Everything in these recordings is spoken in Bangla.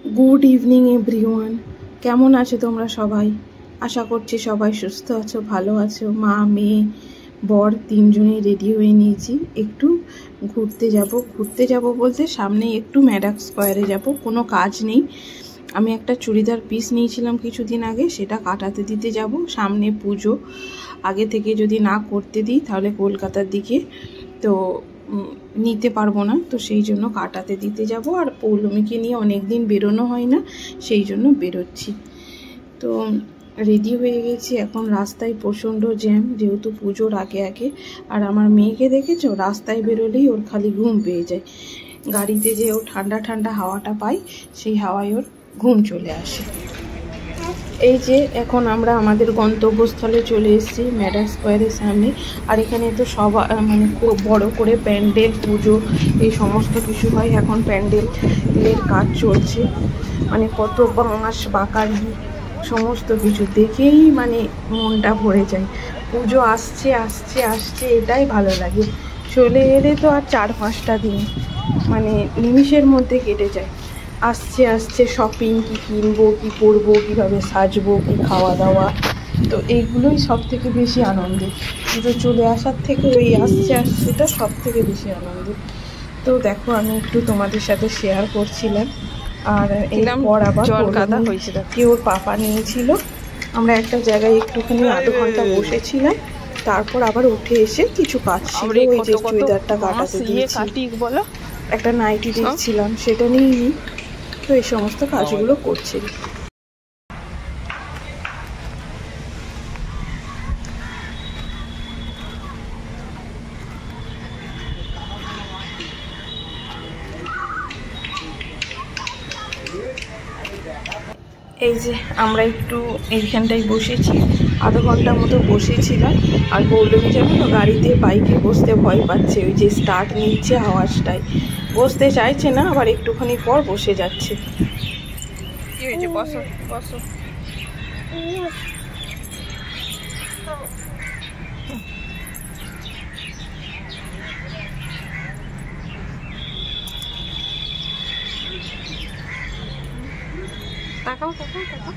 गुड इवनिंग एवरीवन केमन आछो तोमरा सबाई आशा करछि सबाई सुस्थ आछो भालो आछो मा मेये बर तीनजनेই रेडी হয়ে নিয়েছি একটু ঘুরতে যাব বলতে সামনে একটু ম্যাডাক স্কয়ারে যাব কোনো কাজ নেই আমি একটা চুড়িদার পিস নিয়েছিলাম কিছুদিন আগে সেটা কাটাতে দিতে যাব সামনে পুজো আগে থেকে যদি না করতে দিই তাহলে কলকাতার দিকে তো নিতে পারবো না তো সেই জন্য কাটাতে দিতে যাব আর পৌলমীকে নিয়ে অনেক দিন বেরোনো হয় না সেই জন্য বেরোচ্ছি তো রেডি হয়ে গেছি এখন রাস্তায় প্রচণ্ড জ্যাম যেহেতু পুজোর আগে আগে আর আমার মেয়েকে দেখেছো রাস্তায় বেরোলেই ওর খালি ঘুম পেয়ে যায় গাড়িতে যে ও ঠান্ডা ঠান্ডা হাওয়াটা পায় সেই হাওয়ায় ওর ঘুম চলে আসে এই যে এখন আমরা আমাদের গন্তব্যস্থলে চলে এসেছি ম্যাডাক স্কয়ারের সামনে আর এখানে তো সব মানে খুব বড় করে প্যান্ডেল পুজো এই সমস্ত কিছু হয় এখন প্যান্ডেলের কাজ চলছে মানে কত বাঁশ বাঁকারি সমস্ত কিছু দেখেই মানে মনটা ভরে যায় পুজো আসছে আসছে আসছে এটাই ভালো লাগে চলে এলে তো আর 4-5টা দিন মানে নিমিষের মধ্যে কেটে যায় আসছে আসছে শপিং কি কিনবো কি পরবো কীভাবে সাজবো কি খাওয়া দাওয়া তো এইগুলোই সব থেকে বেশি আনন্দের পুজো চলে আসার থেকে ওই আসছে আসছেটা সব থেকে বেশি আনন্দের তো দেখো আমি একটু তোমাদের সাথে শেয়ার করছিলাম আর এরপর আবার কলকাতা হয়েছিল কি ওর পাপা নিয়েছিল আমরা একটা জায়গায় একটুখানি আধ ঘন্টা বসেছিলাম তারপর আবার উঠে এসে কিছু কাজ ছিল ওই যে চুড়িদারটা কাটাতে দিয়েছি একটা নাইটি দেখছিলাম সেটা নিয়েই তো এই সমস্ত কাজগুলো করছি এই যে আমরা একটু এইখানটায় বসেছি আধ ঘন্টার মতো বসেছিলাম আর পৌলমী জানো তো গাড়িতে বাইকে বসতে ভয় পাচ্ছে ওই যে স্টার্ট নিচ্ছে আওয়াজটায় বসতে চাইছে না আবার একটুখানি পর বসে যাচ্ছে কি হয়েছে বসো বসো তাকাও তাকাও তাকাও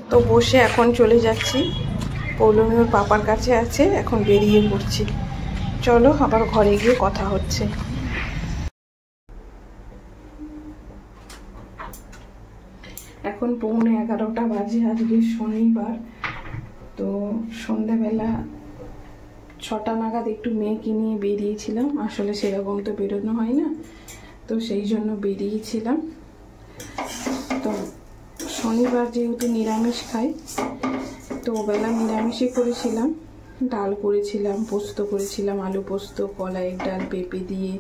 তো বসে এখন চলে যাচ্ছি পৌলমী ওর পাপার কাছে আছে এখন বেরিয়ে পড়ছি চলো আবার ঘরে গিয়ে কথা হচ্ছে এখন 11:15 বাজে আজকে শনিবার তো সন্ধ্যাবেলা 6টা নাগাদ একটু মেয়েকে নিয়ে বেরিয়েছিলাম আসলে সেরকম তো বেরোনো হয় না তো সেই জন্য বেরিয়েছিলাম তো শনিবার যেহেতু নিরামিষ খাই তো বেলা নিরামিষই করেছিলাম ডাল করেছিলাম পোস্ত করেছিলাম আলু পোস্ত কলাইয়ের ডাল পেঁপে দিয়ে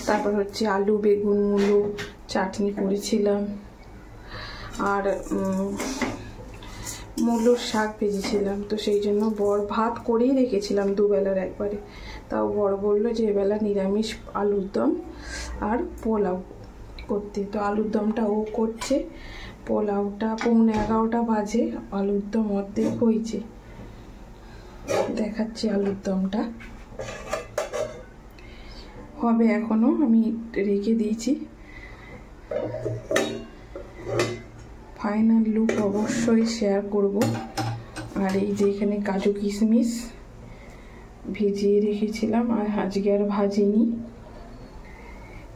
তারপর হচ্ছে আলু বেগুন মূলো চাটনি করেছিলাম আর মূলোর শাক ভেজেছিলাম তো সেই জন্য বর ভাত করেই রেখেছিলাম দুবেলার একবারে তাও বর বললো যে এবেলা নিরামিষ আলুর দম আর পোলাও করতে তো আলুর দমটা ও করছে পোলাওটা 11:15 বাজে আলুর দম অর্ধেক হয়েছে দেখাচ্ছি আলুর দমটা হবে এখনো আমি রেখে দিয়েছি ফাইনাল লুক অবশ্যই শেয়ার করব আর এই যে এখানে কাজু কিশমিশ ভিজিয়ে রেখেছিলাম আর আজকে আর ভাজিনি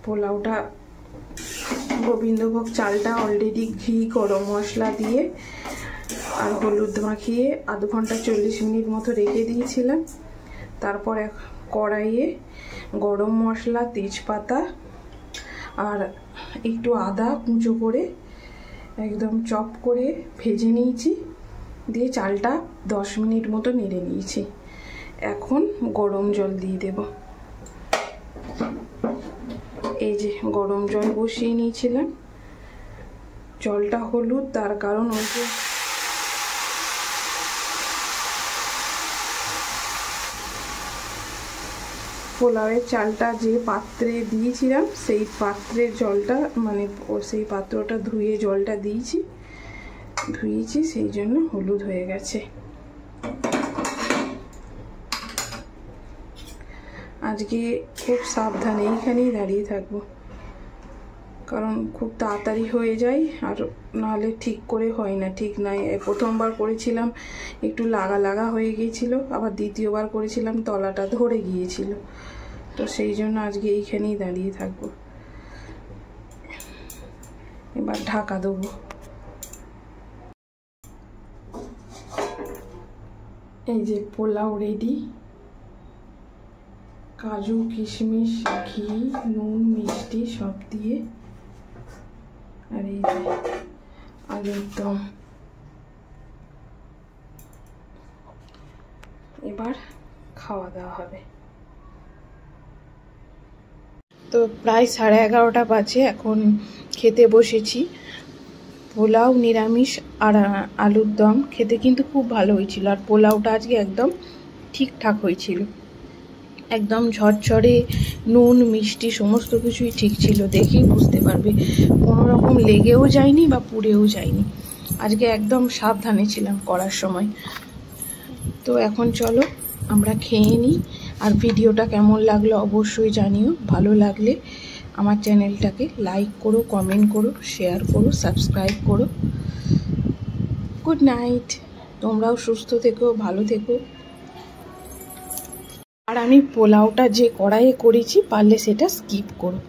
পোলাওটা গোবিন্দভোগ চালটা অলরেডি ঘি গরম মশলা দিয়ে আর হলুদ মাখিয়ে আধ ঘন্টা 40 মিনিট মতো রেখে দিয়েছিলাম তারপর কড়াইয়ে গরম মশলা তেজপাতা আর একটু আদা কুচো করে একদম চপ করে ভেজে নিয়েছি দিয়ে চালটা 10 মিনিট মতো নেড়ে নিয়েছি এখন গরম জল দিয়ে দেব এই যে গরম জল বসিয়ে নিয়েছিলাম জলটা হলুদ তার কারণ ওই যে পোলাওয়ের চালটা যে পাত্রে দিয়েছিলাম সেই পাত্রের জলটা মানে সেই পাত্রটা ধুয়ে জলটা ধুয়েছি সেই জন্য হলুদ হয়ে গেছে আজকে খুব সাবধানে এইখানেই দাঁড়িয়ে থাকবো, কারণ খুব তাড়াতাড়ি হয়ে যায়, আর নাহলে ঠিক করে হয় না, ঠিক নাই। প্রথমবার করেছিলাম একটু লাগা লাগা হয়ে গিয়েছিল, আবার দ্বিতীয়বার করেছিলাম তলাটা ধরে গিয়েছিল, তো সেই জন্য আজকে এইখানেই দাঁড়িয়ে থাকবো। এবার ঢাকা দেবো। এই যে পোলাও রেডি, কাজু কিশমিশ ঘি নুন মিষ্টি সব দিয়ে, আর এই যে আলুর দম। এবার খাওয়া দাওয়া হবে। তো প্রায় 11:30 বাজে, এখন খেতে বসেছি। পোলাও নিরামিষ আর আলুর দম খেতে কিন্তু খুব ভালো হয়েছিল, আর পোলাওটা আজকে একদম ঠিকঠাক হয়েছিল, একদম ঝরঝরে, নুন মিষ্টি সমস্ত কিছুই ঠিক ছিল, দেখেই বুঝতে পারবে কোনো রকম লেগেও যায়নি বা পুড়েও যায়নি। আজকে একদম সাবধানে ছিলাম করার সময়। তো এখন চলো আমরা খেয়ে নিই, আর ভিডিওটা কেমন লাগলো অবশ্যই জানিও। ভালো লাগলে আমার চ্যানেলটাকে লাইক করো, কমেন্ট করো, শেয়ার করো, সাবস্ক্রাইব করো। গুড নাইট, তোমরাও সুস্থ থেকো, ভালো থেকো। আর আমি পোলাওটা যে কড়াইয়ে করেছি পারলে সেটা স্কিপ করো।